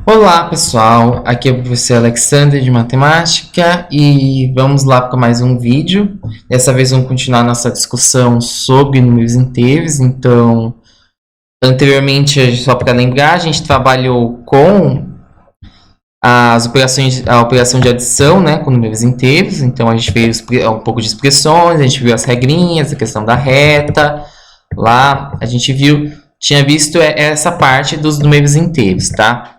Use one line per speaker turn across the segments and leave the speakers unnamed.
Olá pessoal, aqui é o professor Alexander de Matemática e vamos lá para mais um vídeo. Dessa vez vamos continuar nossa discussão sobre números inteiros. Então, anteriormente, só para lembrar, a gente trabalhou com as operações, a operação de adição, né, com números inteiros. Então, a gente fez um pouco de expressões, a gente viu as regrinhas, a questão da reta. Lá a gente tinha visto essa parte dos números inteiros, tá?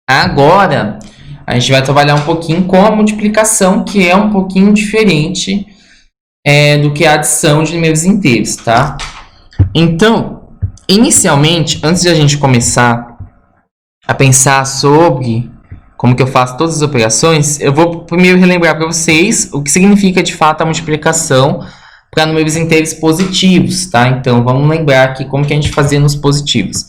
Agora, a gente vai trabalhar um pouquinho com a multiplicação, que é um pouquinho diferente do que a adição de números inteiros, tá? Então, inicialmente, antes de a gente começar a pensar sobre como que eu faço todas as operações, eu vou primeiro relembrar para vocês o que significa de fato a multiplicação para números inteiros positivos, tá? Então, vamos lembrar aqui como que a gente fazia nos positivos.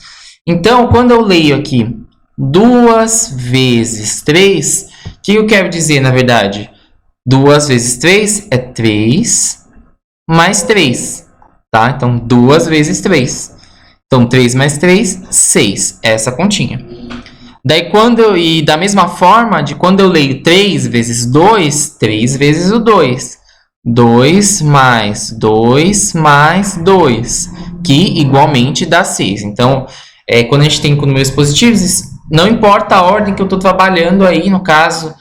Então, quando eu leio aqui 2 vezes 3, o que eu quero dizer, na verdade? 2 vezes 3 é 3 mais 3, tá? Então, 2 vezes 3. Então, 3 mais 3, 6. Essa continha. Daí, e da mesma forma, quando eu leio 3 vezes 2, 3 vezes o 2. 2 mais 2 mais 2, que igualmente dá 6. Então, quando a gente tem com números positivos, não importa a ordem que eu estou trabalhando aí, no caso,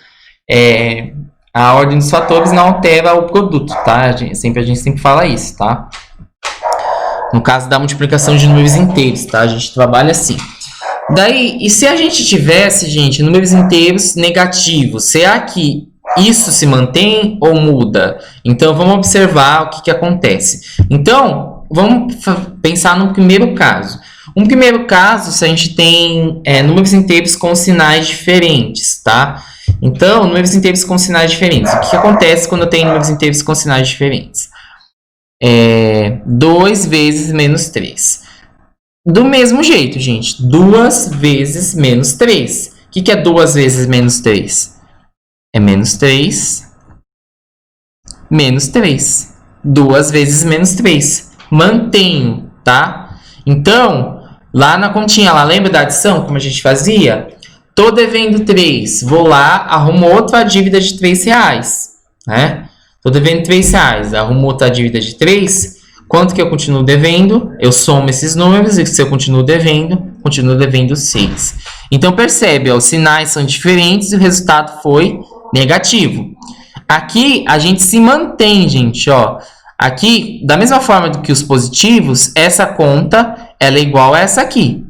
a ordem dos fatores não altera o produto, tá? A gente sempre fala isso, tá? No caso da multiplicação de números inteiros, tá? A gente trabalha assim. Daí, e se a gente tivesse, gente, números inteiros negativos, será que isso se mantém ou muda? Então, vamos observar o que acontece. Então, vamos pensar no primeiro caso. Um primeiro caso, se a gente tem números inteiros com sinais diferentes, tá? Então, números inteiros com sinais diferentes. O que acontece quando eu tenho números inteiros com sinais diferentes? 2 vezes menos 3. Do mesmo jeito, gente. 2 vezes menos 3. O que é 2 vezes menos 3? É menos 3, menos 3. 2 vezes menos 3. Mantenho, tá? Então, lá na continha, lá, lembra da adição, como a gente fazia? Tô devendo 3, vou lá, arrumo outra dívida de 3 reais, né? Tô devendo 3 reais, arrumo outra dívida de 3, quanto que eu continuo devendo? Eu somo esses números, e se eu continuo devendo 6. Então, percebe, ó, os sinais são diferentes e o resultado foi negativo. Aqui, a gente se mantém, gente, ó. Aqui, da mesma forma do que os positivos, essa conta ela é igual a essa aqui,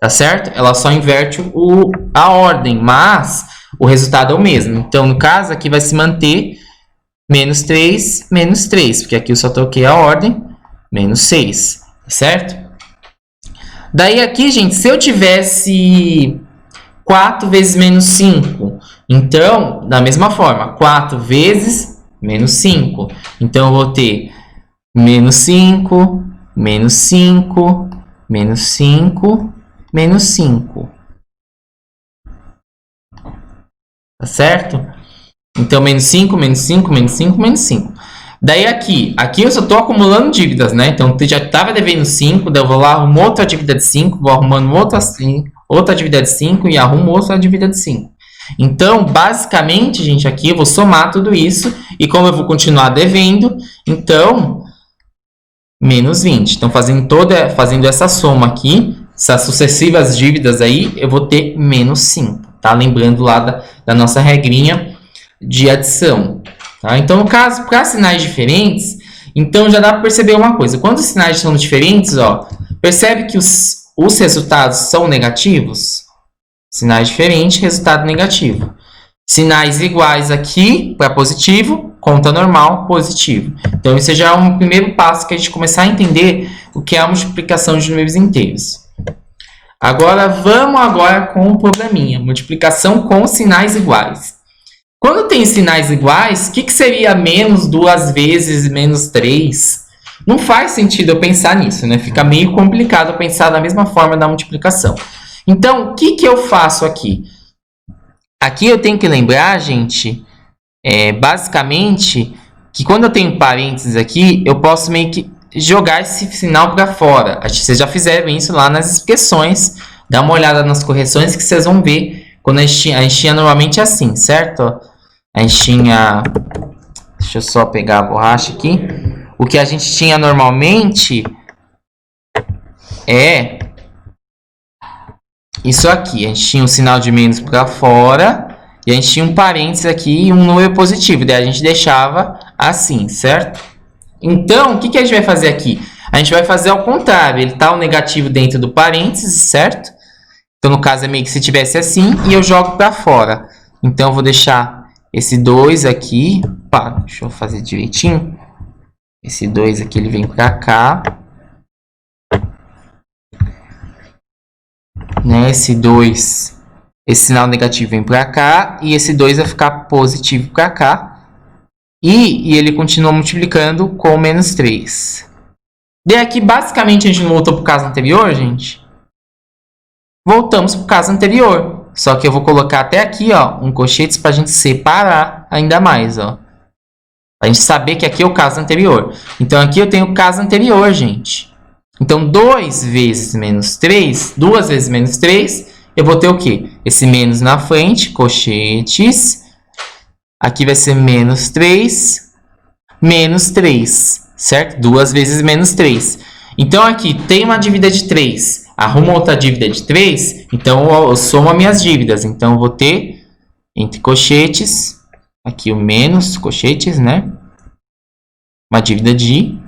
tá certo? Ela só inverte a ordem, mas o resultado é o mesmo. Então, no caso, aqui vai se manter menos 3, porque aqui eu só troquei a ordem, menos 6, tá certo? Daí aqui, gente, se eu tivesse 4 vezes menos 5, então, da mesma forma, 4 vezes menos 5. Então, eu vou ter menos 5, menos 5, menos 5, menos 5. Tá certo? Então, menos 5, menos 5, menos 5, menos 5. Daí, aqui eu só estou acumulando dívidas, né? Então, eu já estava devendo 5, daí eu vou lá, arrumo outra dívida de 5, vou arrumando outra dívida de 5 e arrumo outra dívida de 5. Então, basicamente, gente, aqui eu vou somar tudo isso e como eu vou continuar devendo, então, menos 20. Então, fazendo essa soma aqui, essas sucessivas dívidas aí, eu vou ter menos 5, tá? Lembrando lá da nossa regrinha de adição, tá? Então, no caso, para sinais diferentes, então já dá para perceber uma coisa. Quando os sinais são diferentes, ó, percebe que os resultados são negativos? Sinais diferentes, resultado negativo. Sinais iguais aqui para positivo, conta normal, positivo. Então, esse já é um primeiro passo que a gente começar a entender o que é a multiplicação de números inteiros. Agora, vamos com um probleminha. Multiplicação com sinais iguais. Quando tem sinais iguais, o que seria menos 2 vezes menos 3? Não faz sentido eu pensar nisso, né? Fica meio complicado pensar da mesma forma da multiplicação. Então, o que eu faço aqui? Aqui eu tenho que lembrar, gente, basicamente, que quando eu tenho parênteses aqui, eu posso meio que jogar esse sinal para fora. Acho que vocês já fizeram isso lá nas expressões. Dá uma olhada nas correções que vocês vão ver quando a gente tinha normalmente assim, certo? A gente tinha... Deixa eu só pegar a borracha aqui. O que a gente tinha normalmente é isso aqui. A gente tinha um sinal de menos para fora e a gente tinha um parênteses aqui e um número positivo. Daí a gente deixava assim, certo? Então, o que a gente vai fazer aqui? A gente vai fazer ao contrário. Ele tá o negativo dentro do parênteses, certo? Então, no caso, é meio que se tivesse assim e eu jogo para fora. Então, eu vou deixar esse 2 aqui. Opa, deixa eu fazer direitinho. Esse 2 aqui, ele vem para cá. Né? Esse 2, esse sinal negativo vem para cá. E esse 2 vai ficar positivo para cá. E ele continua multiplicando com menos 3. Daí aqui, basicamente, a gente não voltou para o caso anterior, gente. Voltamos para o caso anterior. Só que eu vou colocar até aqui, ó, um colchetes para a gente separar ainda mais, ó. Para a gente saber que aqui é o caso anterior. Então, aqui eu tenho o caso anterior, gente. Então, 2 vezes menos 3, 2 vezes menos 3, eu vou ter o quê? Esse menos na frente, colchetes. Aqui vai ser menos 3, certo? 2 vezes menos 3. Então, aqui tem uma dívida de 3. Arrumo outra dívida de 3. Então, eu somo as minhas dívidas. Então, eu vou ter, entre colchetes, aqui o menos colchetes, né? Uma dívida de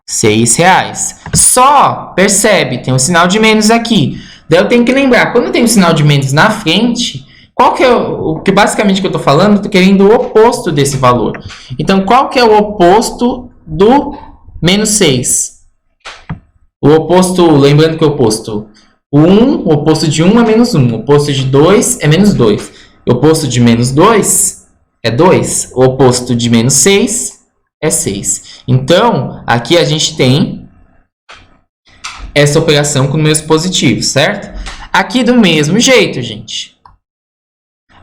R$6. Só, percebe, tem um sinal de menos aqui. Daí eu tenho que lembrar, quando tem um sinal de menos na frente... Qual que é o que basicamente que eu estou falando? Eu estou querendo o oposto desse valor. Então, qual que é o oposto do menos 6? O oposto, lembrando que o oposto 1, o oposto de 1 é menos 1. O oposto de 2 é menos 2. O oposto de menos 2 é 2. O oposto de menos 6 é 6. Então, aqui a gente tem essa operação com números positivos, certo? Aqui do mesmo jeito, gente.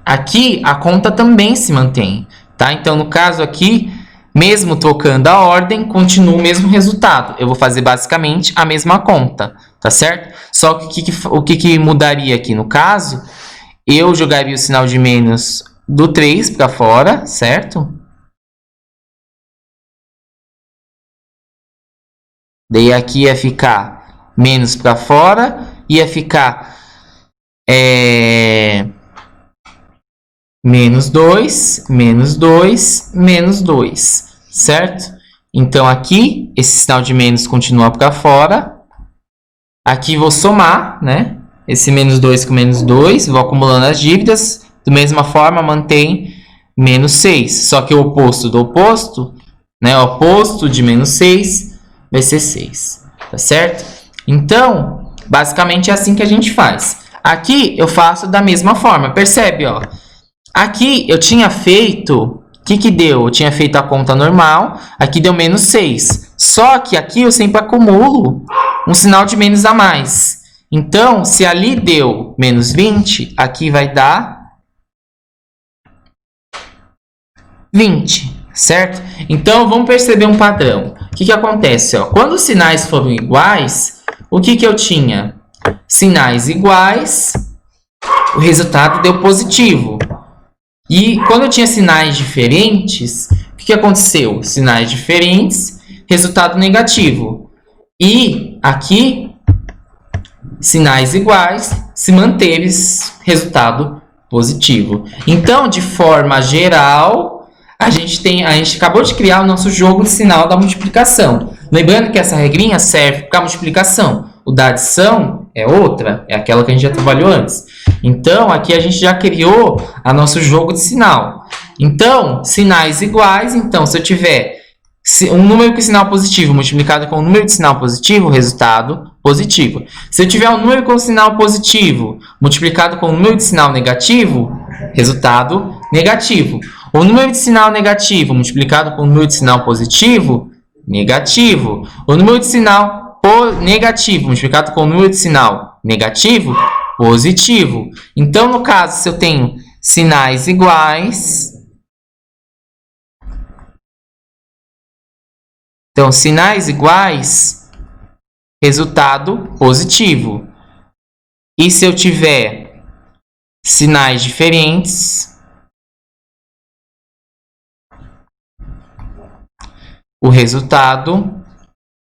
Aqui a conta também se mantém, tá? Então, no caso aqui, mesmo trocando a ordem, continua o mesmo resultado. Eu vou fazer basicamente a mesma conta, tá certo? Só que o que mudaria aqui no caso? Eu jogaria o sinal de menos do 3 para fora, certo? Daí aqui ia ficar menos para fora, ia ficar... menos 2, menos 2, menos 2, certo? Então, aqui, esse sinal de menos continua para fora. Aqui, vou somar, né? Esse menos 2 com menos 2, vou acumulando as dívidas. Da mesma forma, mantém menos 6. Só que o oposto do oposto, né? O oposto de menos 6 vai ser 6, tá certo? Então, basicamente é assim que a gente faz. Aqui, eu faço da mesma forma. Percebe, ó? Aqui eu tinha feito, o que deu? Eu tinha feito a conta normal, aqui deu menos 6. Só que aqui eu sempre acumulo um sinal de menos a mais. Então, se ali deu menos 20, aqui vai dar 20, certo? Então, vamos perceber um padrão. O que acontece? Ó? Quando os sinais foram iguais, o que eu tinha? Sinais iguais, o resultado deu positivo. E quando eu tinha sinais diferentes, o que aconteceu? Sinais diferentes, resultado negativo. E aqui, sinais iguais, se manteve resultado positivo. Então, de forma geral, a gente acabou de criar o nosso jogo de sinal da multiplicação. Lembrando que essa regrinha serve para multiplicação. O da adição é outra, é aquela que a gente já trabalhou antes. Então, aqui a gente já criou o nosso jogo de sinal. Então, sinais iguais. Então, se eu tiver um número com sinal positivo multiplicado com um número de sinal positivo, resultado positivo. Se eu tiver um número com sinal positivo multiplicado com um número de sinal negativo, resultado negativo. O número de sinal negativo multiplicado com um número de sinal positivo, negativo. O número de sinal negativo multiplicado com o número de sinal negativo, positivo. Então, no caso, se eu tenho sinais iguais, então, sinais iguais, resultado positivo. E se eu tiver sinais diferentes, o resultado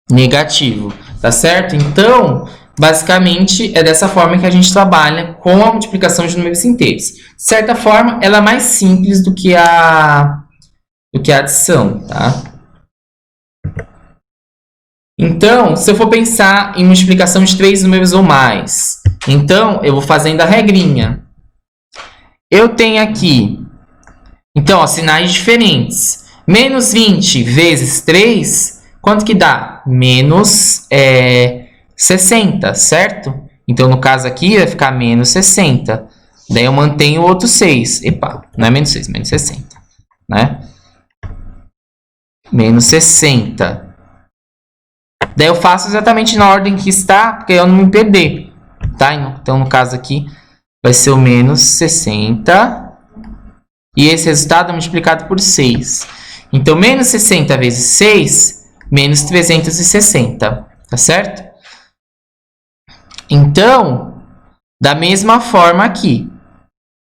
negativo, tá certo? Então, basicamente, é dessa forma que a gente trabalha com a multiplicação de números inteiros. De certa forma, ela é mais simples do que a adição, tá? Então, se eu for pensar em multiplicação de 3 números ou mais, então, eu vou fazendo a regrinha. Eu tenho aqui, então, ó, sinais diferentes. Menos 20 vezes 3, quanto que dá? Menos 60, certo? Então, no caso aqui, vai ficar menos 60. Daí eu mantenho o outro 6. Epa, não é menos 6, menos 60, né? Menos 60. Daí eu faço exatamente na ordem que está, porque eu não me perder, tá? Então, no caso aqui, vai ser o menos 60. E esse resultado é multiplicado por 6. Então, menos 60 vezes 6, menos 360, tá certo? Então, da mesma forma aqui,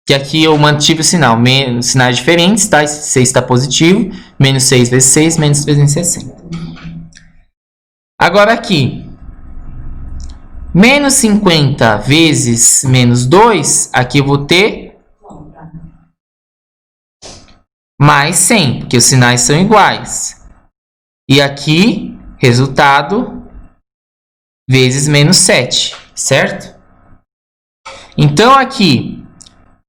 que aqui eu mantive o sinal, sinais diferentes, tá? Esse 6 está positivo, menos 6 vezes 6, menos 360. Agora aqui, menos 50 vezes menos 2, aqui eu vou ter mais 100, porque os sinais são iguais. E aqui, resultado vezes menos 7, certo? Então, aqui,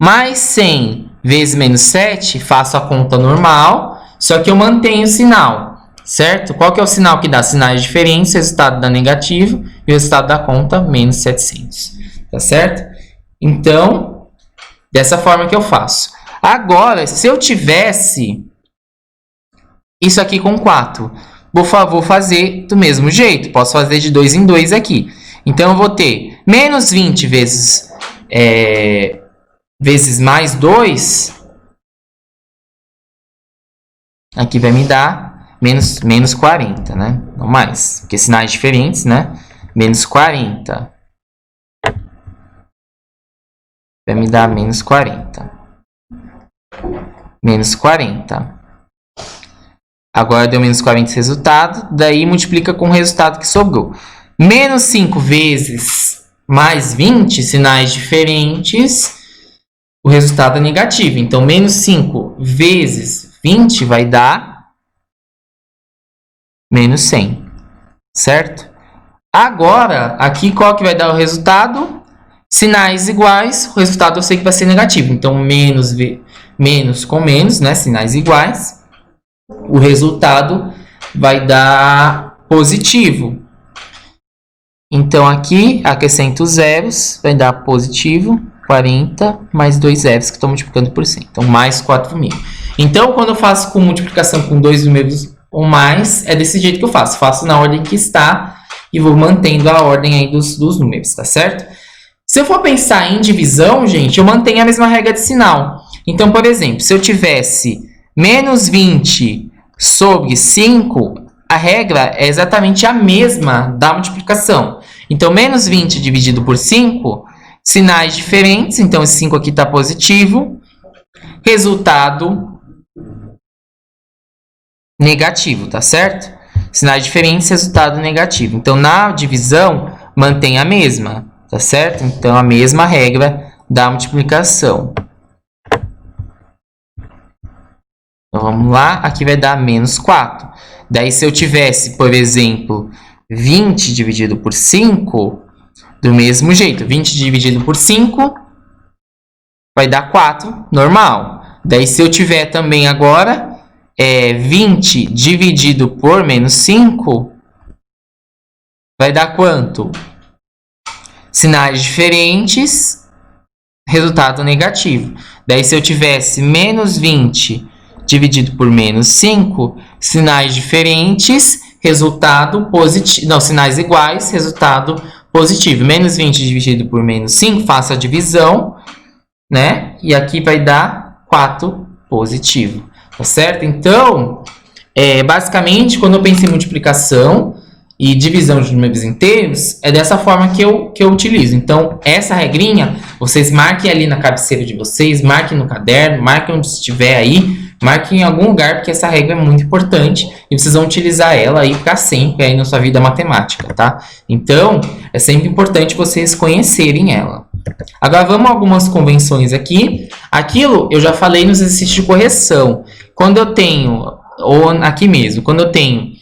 mais 100 vezes menos 7, faço a conta normal, só que eu mantenho o sinal, certo? Qual que é o sinal que dá? Sinais diferentes, resultado dá negativo, e o resultado da conta, menos 700, tá certo? Então, dessa forma que eu faço. Agora, se eu tivesse isso aqui com 4, vou fazer do mesmo jeito. Posso fazer de 2 em 2 aqui. Então, eu vou ter menos 20 vezes mais 2. Aqui vai me dar menos 40, né? Não mais, porque sinais diferentes, né? Menos 40. Vai me dar menos 40. Menos 40. Agora deu menos 40 esse resultado. Daí multiplica com o resultado que sobrou. Menos 5 vezes mais 20, sinais diferentes. O resultado é negativo. Então, menos 5 vezes 20 vai dar menos 100. Certo? Agora, aqui qual que vai dar o resultado? Sinais iguais. O resultado eu sei que vai ser negativo. Então, menos com menos, né? Sinais iguais. O resultado vai dar positivo. Então, aqui, acrescento zeros, vai dar positivo 40 mais 2 zeros, que estou multiplicando por 100. Então, mais 4.000. Então, quando eu faço com multiplicação com dois números ou mais, é desse jeito que eu faço. Faço na ordem que está e vou mantendo a ordem aí dos números, tá certo? Se eu for pensar em divisão, gente, eu mantenho a mesma regra de sinal. Então, por exemplo, se eu tivesse menos 20 sobre 5, a regra é exatamente a mesma da multiplicação. Então, menos 20 dividido por 5, sinais diferentes. Então, esse 5 aqui está positivo. Resultado negativo, tá certo? Sinais diferentes, resultado negativo. Então, na divisão, mantém a mesma, tá certo? Então, a mesma regra da multiplicação. Então, vamos lá. Aqui vai dar menos 4. Daí, se eu tivesse, por exemplo, 20 dividido por 5, do mesmo jeito. 20 dividido por 5 vai dar 4, normal. Daí, se eu tiver também agora 20 dividido por menos 5, vai dar quanto? Sinais diferentes, resultado negativo. Daí, se eu tivesse menos 20 dividido por menos 5, sinais diferentes, resultado positivo. Não, sinais iguais, resultado positivo. Menos 20 dividido por menos 5, faço a divisão, né? E aqui vai dar 4 positivo, tá certo? Então, basicamente, quando eu penso em multiplicação, e divisão de números inteiros, é dessa forma que eu utilizo. Então, essa regrinha, vocês marquem ali na cabeceira de vocês, marquem no caderno, marquem onde estiver aí, marquem em algum lugar, porque essa regra é muito importante e vocês vão utilizar ela aí para sempre aí na sua vida matemática, tá? Então, é sempre importante vocês conhecerem ela. Agora, vamos a algumas convenções aqui. Aquilo eu já falei nos exercícios de correção. Quando eu tenho, ou aqui mesmo, quando eu tenho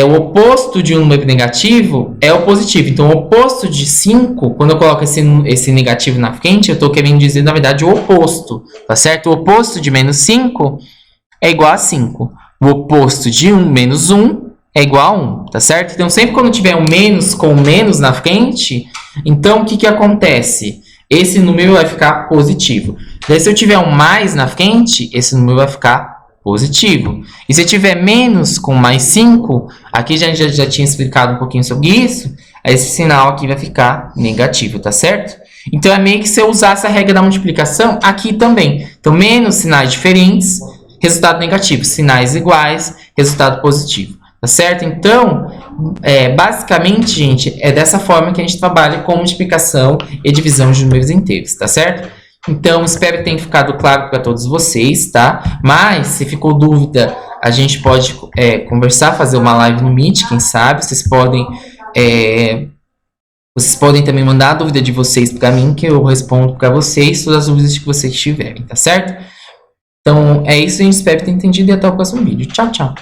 o oposto de um número negativo é o positivo. Então, o oposto de 5, quando eu coloco esse negativo na frente, eu estou querendo dizer, na verdade, o oposto, tá certo? O oposto de menos 5 é igual a 5. O oposto de menos 1 é igual a 1, tá certo? Então, sempre quando tiver um menos com menos na frente, então, o que acontece? Esse número vai ficar positivo. Daí, se eu tiver um mais na frente, esse número vai ficar positivo. E se tiver menos com mais 5, aqui já tinha explicado um pouquinho sobre isso, esse sinal aqui vai ficar negativo, tá certo? Então, é meio que se eu usar essa regra da multiplicação aqui também. Então, menos sinais diferentes, resultado negativo. Sinais iguais, resultado positivo. Tá certo? Então, basicamente, gente, é dessa forma que a gente trabalha com multiplicação e divisão de números inteiros, tá certo? Então, espero que tenha ficado claro para todos vocês, tá? Mas, se ficou dúvida, a gente pode conversar, fazer uma live no Meet, quem sabe. Vocês podem também mandar a dúvida de vocês para mim, que eu respondo para vocês todas as dúvidas que vocês tiverem, tá certo? Então, é isso, a gente espera ter entendido e até o próximo vídeo. Tchau, tchau!